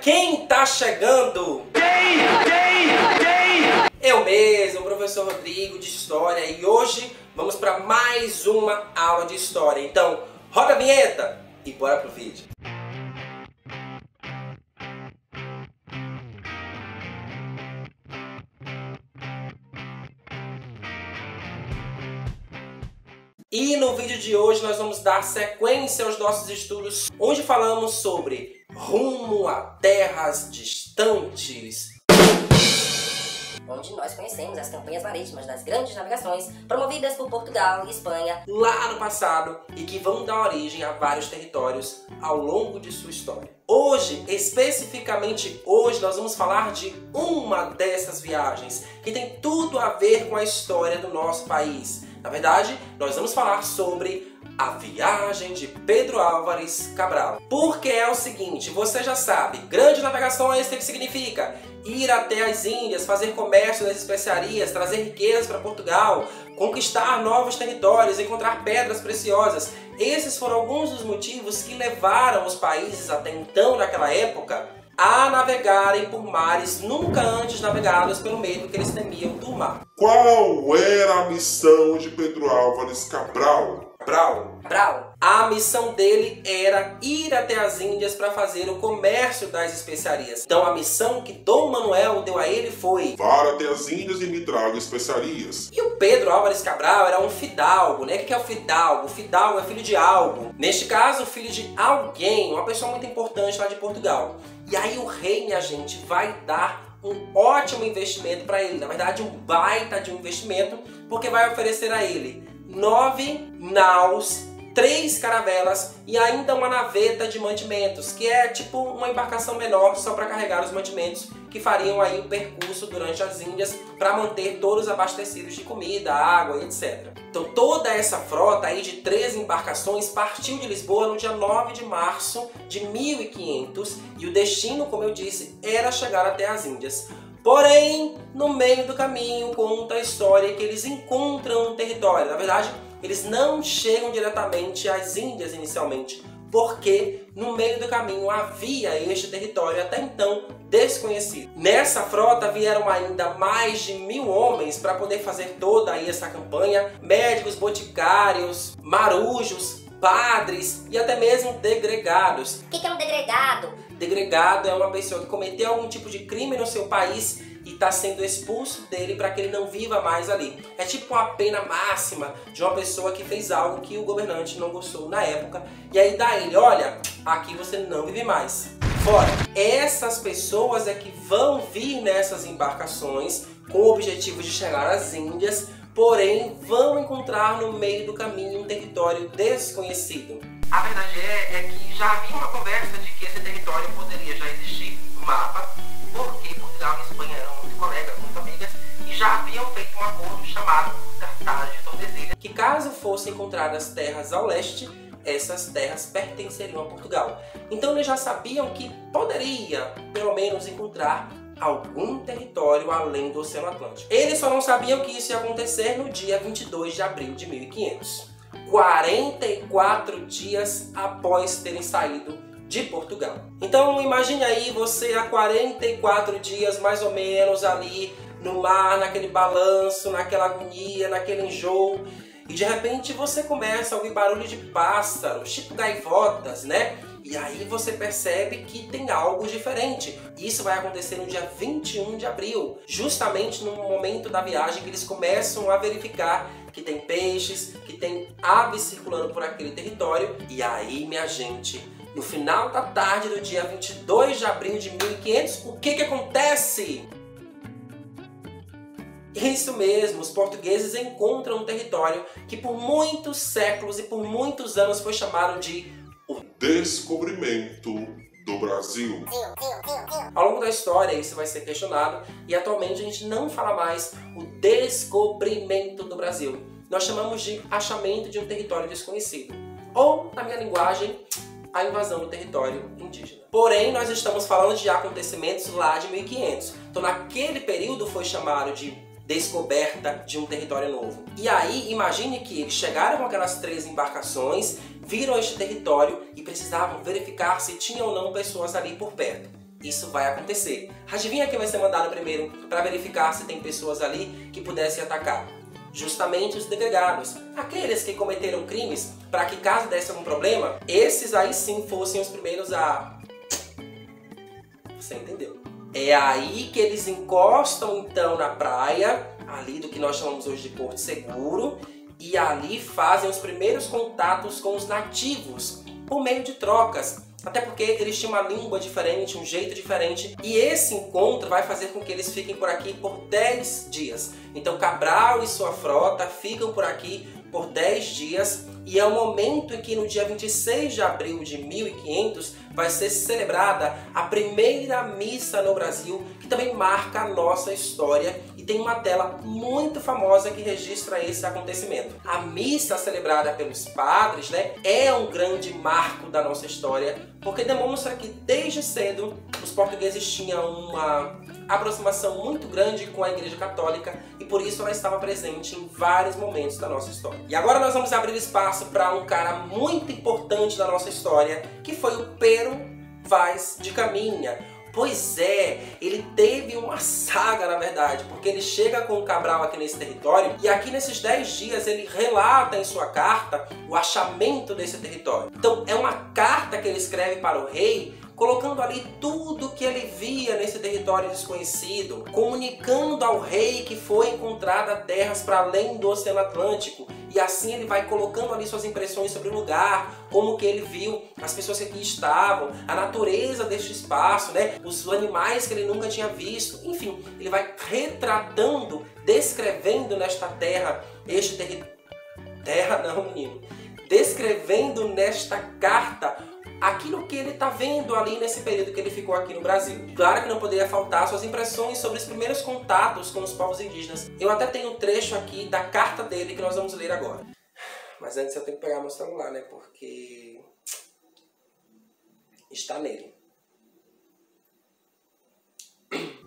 quem tá chegando? Eu mesmo, o professor Rodrigo de História, e hoje vamos para mais uma aula de História. Então, roda a vinheta e bora pro vídeo. E no vídeo de hoje nós vamos dar sequência aos nossos estudos, onde falamos sobre rumo a terras distantes, onde nós conhecemos as campanhas marítimas das grandes navegações promovidas por Portugal e Espanha lá no passado e que vão dar origem a vários territórios ao longo de sua história. Hoje, especificamente hoje, nós vamos falar de uma dessas viagens que tem tudo a ver com a história do nosso país. Na verdade, nós vamos falar sobre a viagem de Pedro Álvares Cabral. Porque é o seguinte, você já sabe, grandes navegações, o que significa? Ir até as Índias, fazer comércio das especiarias, trazer riquezas para Portugal, conquistar novos territórios, encontrar pedras preciosas. Esses foram alguns dos motivos que levaram os países até então, naquela época, a navegarem por mares nunca antes navegados pelo medo que eles temiam do mar. Qual era a missão de Pedro Álvares Cabral? A missão dele era ir até as Índias para fazer o comércio das especiarias. Então a missão que Dom Manuel deu a ele foi: vá até as Índias e me traga especiarias. E o Pedro Álvares Cabral era um fidalgo, né? O que é o fidalgo? O fidalgo é filho de algo. Neste caso, filho de alguém, uma pessoa muito importante lá de Portugal. E aí o rei, minha gente, vai dar um ótimo investimento para ele. Na verdade, um baita de um investimento, porque vai oferecer a ele 9 naus, 3 caravelas e ainda uma naveta de mantimentos, que é tipo uma embarcação menor só para carregar os mantimentos que fariam aí o percurso durante as Índias para manter todos abastecidos de comida, água e etc. Então toda essa frota aí de 3 embarcações partiu de Lisboa no dia 9 de março de 1500 e o destino, como eu disse, era chegar até as Índias. Porém, no meio do caminho conta a história que eles encontram um território. Na verdade, eles não chegam diretamente às Índias inicialmente, porque no meio do caminho havia este território até então desconhecido. Nessa frota vieram ainda mais de 1000 homens para poder fazer toda aí essa campanha, médicos, boticários, marujos, padres e até mesmo degregados. O que é um degregado? Degregado é uma pessoa que cometeu algum tipo de crime no seu país e está sendo expulso dele para que ele não viva mais ali. É tipo uma pena máxima de uma pessoa que fez algo que o governante não gostou na época e aí dá ele, olha, aqui você não vive mais. Fora, essas pessoas é que vão vir nessas embarcações com o objetivo de chegar às Índias, porém vão encontrar no meio do caminho um território desconhecido. A verdade é que já havia uma conversa de que esse território poderia já existir no mapa, porque Portugal e Espanha eram muito colegas, muito amigas, e já haviam feito um acordo chamado Tratado de Tordesilhas, que caso fossem encontradas terras ao leste, essas terras pertenceriam a Portugal. Então eles já sabiam que poderia, pelo menos, encontrar algum território além do Oceano Atlântico. Eles só não sabiam que isso ia acontecer no dia 22 de abril de 1500. 44 dias após terem saído de Portugal. Então imagine aí você há 44 dias mais ou menos ali no mar, naquele balanço, naquela agonia, naquele enjoo, e de repente você começa a ouvir barulho de pássaros, tipo gaivotas, né? E aí você percebe que tem algo diferente. Isso vai acontecer no dia 21 de abril, justamente no momento da viagem que eles começam a verificar que tem peixes, que tem aves circulando por aquele território. E aí, minha gente, no final da tarde do dia 22 de abril de 1500, o que acontece? Isso mesmo, os portugueses encontram um território que por muitos séculos e por muitos anos foi chamado de o descobrimento do Brasil. Ao longo da história isso vai ser questionado e atualmente a gente não fala mais o descobrimento do Brasil. Nós chamamos de achamento de um território desconhecido. Ou, na minha linguagem, a invasão do território indígena. Porém, nós estamos falando de acontecimentos lá de 1500. Então naquele período foi chamado de descoberta de um território novo. E aí, imagine que eles chegaram com aquelas 3 embarcações, viram este território e precisavam verificar se tinha ou não pessoas ali por perto. isso vai acontecer. Adivinha quem vai ser mandado primeiro para verificar se tem pessoas ali que pudessem atacar? Justamente os degregados, aqueles que cometeram crimes para que, caso desse algum problema, esses aí sim fossem os primeiros a... Você entendeu? É aí que eles encostam então na praia, ali do que nós chamamos hoje de Porto Seguro, e ali fazem os primeiros contatos com os nativos, por meio de trocas. Até porque eles tinham uma língua diferente, um jeito diferente. E esse encontro vai fazer com que eles fiquem por aqui por 10 dias. Então Cabral e sua frota ficam por aqui por 10 dias. E é o momento em que no dia 26 de abril de 1500 vai ser celebrada a primeira missa no Brasil, que também marca a nossa história. E tem uma tela muito famosa que registra esse acontecimento. A missa celebrada pelos padres, né, é um grande marco da nossa história, porque demonstra que desde cedo os portugueses tinham uma aproximação muito grande com a Igreja Católica e por isso ela estava presente em vários momentos da nossa história. E agora nós vamos abrir espaço para um cara muito importante da nossa história, que foi o Pero Vaz de Caminha. Pois é, ele teve uma saga, na verdade, porque ele chega com o Cabral aqui nesse território e aqui nesses 10 dias ele relata em sua carta o achamento desse território. Então é uma carta que ele escreve para o rei, colocando ali tudo que ele via nesse território desconhecido, comunicando ao rei que foi encontrada terras para além do Oceano Atlântico. E assim ele vai colocando ali suas impressões sobre o lugar, como que ele viu as pessoas que aqui estavam, a natureza deste espaço, né? Os animais que ele nunca tinha visto. Enfim, ele vai retratando, descrevendo nesta terra, este território... Terra não, menino. Descrevendo nesta carta aquilo que ele está vendo ali nesse período que ele ficou aqui no Brasil. Claro que não poderia faltar suas impressões sobre os primeiros contatos com os povos indígenas. Eu até tenho um trecho aqui da carta dele que nós vamos ler agora. Mas antes eu tenho que pegar meu celular, né? Porque está nele.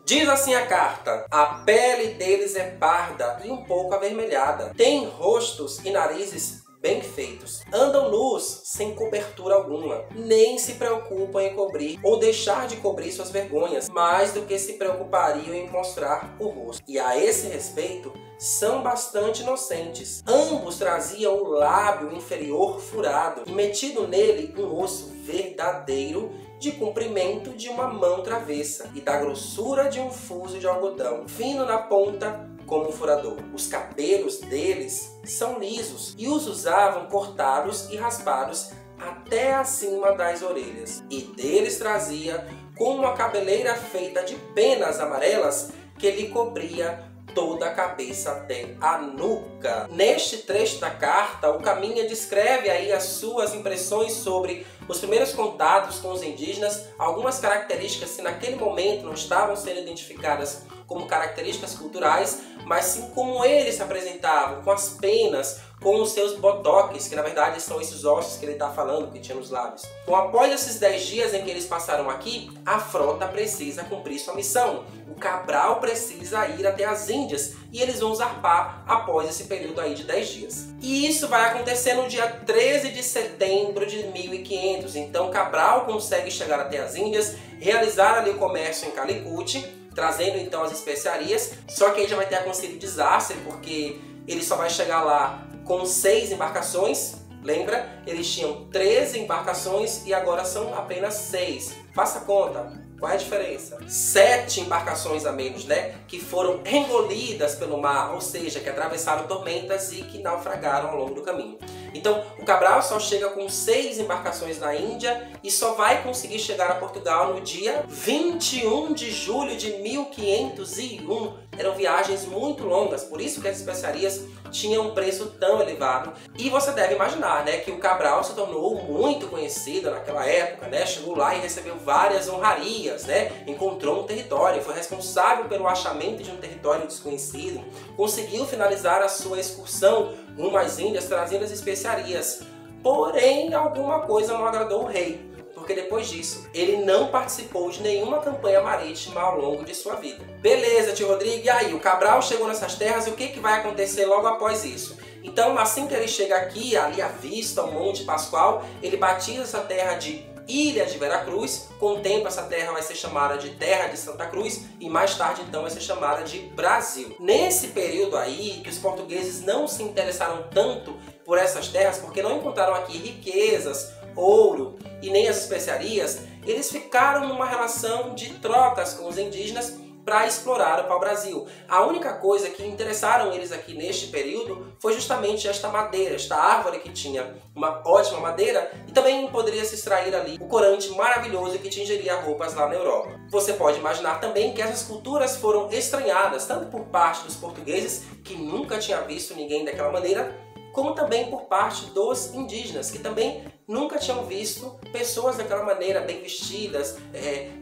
Diz assim a carta: a pele deles é parda e um pouco avermelhada. Tem rostos e narizes bem feitos. Andam nus, sem cobertura alguma. Nem se preocupam em cobrir ou deixar de cobrir suas vergonhas, mais do que se preocupariam em mostrar o rosto. E a esse respeito, são bastante inocentes. Ambos traziam o lábio inferior furado e metido nele um osso verdadeiro de comprimento de uma mão travessa e da grossura de um fuso de algodão, fino na ponta como um furador. Os cabelos deles são lisos e os usavam cortados e raspados até acima das orelhas. E deles trazia com uma cabeleira feita de penas amarelas que lhe cobria toda a cabeça até a nuca. Neste trecho da carta, o Caminha descreve aí as suas impressões sobre os primeiros contatos com os indígenas, algumas características que naquele momento não estavam sendo identificadas como características culturais, mas sim como eles se apresentavam, com as penas, com os seus botoques, que na verdade são esses ossos que ele está falando, que tinha nos lábios. Então, após esses 10 dias em que eles passaram aqui, a frota precisa cumprir sua missão. O Cabral precisa ir até as Índias e eles vão zarpar após esse período aí de 10 dias. E isso vai acontecer no dia 13 de setembro de 1500. Então Cabral consegue chegar até as Índias, realizar ali o comércio em Calicut, trazendo então as especiarias, só que aí já vai ter acontecido desastre, porque ele só vai chegar lá com 6 embarcações. Lembra? Eles tinham 13 embarcações e agora são apenas 6. Faça conta. Qual é a diferença? 7 embarcações a menos, né? Que foram engolidas pelo mar, ou seja, que atravessaram tormentas e que naufragaram ao longo do caminho. Então, o Cabral só chega com 6 embarcações na Índia e só vai conseguir chegar a Portugal no dia 21 de julho de 1501. Eram viagens muito longas, por isso que as especiarias tinham um preço tão elevado. E você deve imaginar, né, que o Cabral se tornou muito conhecido naquela época, né? Chegou lá e recebeu várias honrarias, né? Encontrou um território, foi responsável pelo achamento de um território desconhecido, conseguiu finalizar a sua excursão rumo às Índias trazendo as especiarias. Porém, alguma coisa não agradou o rei, porque depois disso, ele não participou de nenhuma campanha marítima ao longo de sua vida. Beleza, tio Rodrigo, e aí? O Cabral chegou nessas terras e o que vai acontecer logo após isso? Então, assim que ele chega aqui, ali à vista, ao Monte Pascoal, ele batiza essa terra de Ilha de Veracruz. Com o tempo essa terra vai ser chamada de Terra de Santa Cruz e mais tarde então vai ser chamada de Brasil. Nesse período aí que os portugueses não se interessaram tanto por essas terras, porque não encontraram aqui riquezas, ouro e nem as especiarias, eles ficaram numa relação de trocas com os indígenas para explorar o pau-brasil. A única coisa que interessaram eles aqui neste período foi justamente esta madeira, esta árvore que tinha uma ótima madeira e também poderia se extrair ali o corante maravilhoso que tingiria roupas lá na Europa. Você pode imaginar também que essas culturas foram estranhadas, tanto por parte dos portugueses, que nunca tinha visto ninguém daquela maneira, como também por parte dos indígenas, que também nunca tinham visto pessoas daquela maneira, bem vestidas,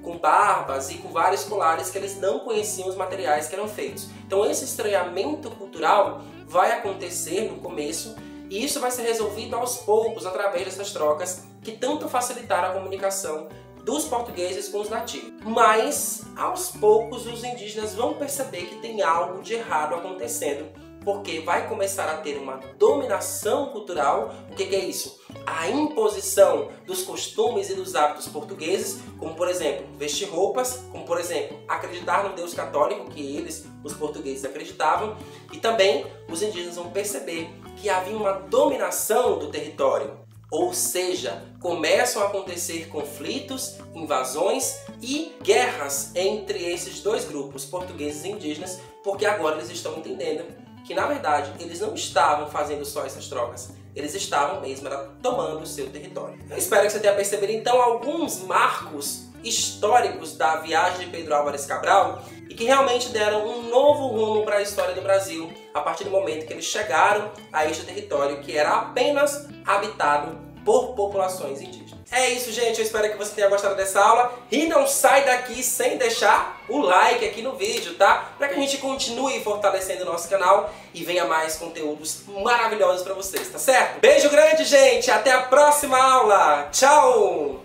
com barbas e com vários colares, que eles não conheciam os materiais que eram feitos. Então esse estranhamento cultural vai acontecer no começo e isso vai ser resolvido aos poucos através dessas trocas que tanto facilitaram a comunicação dos portugueses com os nativos. Mas aos poucos os indígenas vão perceber que tem algo de errado acontecendo, porque vai começar a ter uma dominação cultural. O que é isso? A imposição dos costumes e dos hábitos portugueses, como por exemplo, vestir roupas, como por exemplo, acreditar no Deus católico, que eles, os portugueses, acreditavam, e também os indígenas vão perceber que havia uma dominação do território. Ou seja, começam a acontecer conflitos, invasões e guerras entre esses dois grupos, portugueses e indígenas, porque agora eles estão entendendo que, na verdade, eles não estavam fazendo só essas trocas, eles estavam mesmo tomando o seu território. Eu espero que você tenha percebido, então, alguns marcos históricos da viagem de Pedro Álvares Cabral e que realmente deram um novo rumo para a história do Brasil a partir do momento que eles chegaram a este território que era apenas habitado por populações indígenas. É isso, gente. Eu espero que você tenha gostado dessa aula. E não sai daqui sem deixar o like aqui no vídeo, tá? Para que a gente continue fortalecendo o nosso canal e venha mais conteúdos maravilhosos para vocês, tá certo? Beijo grande, gente. Até a próxima aula. Tchau!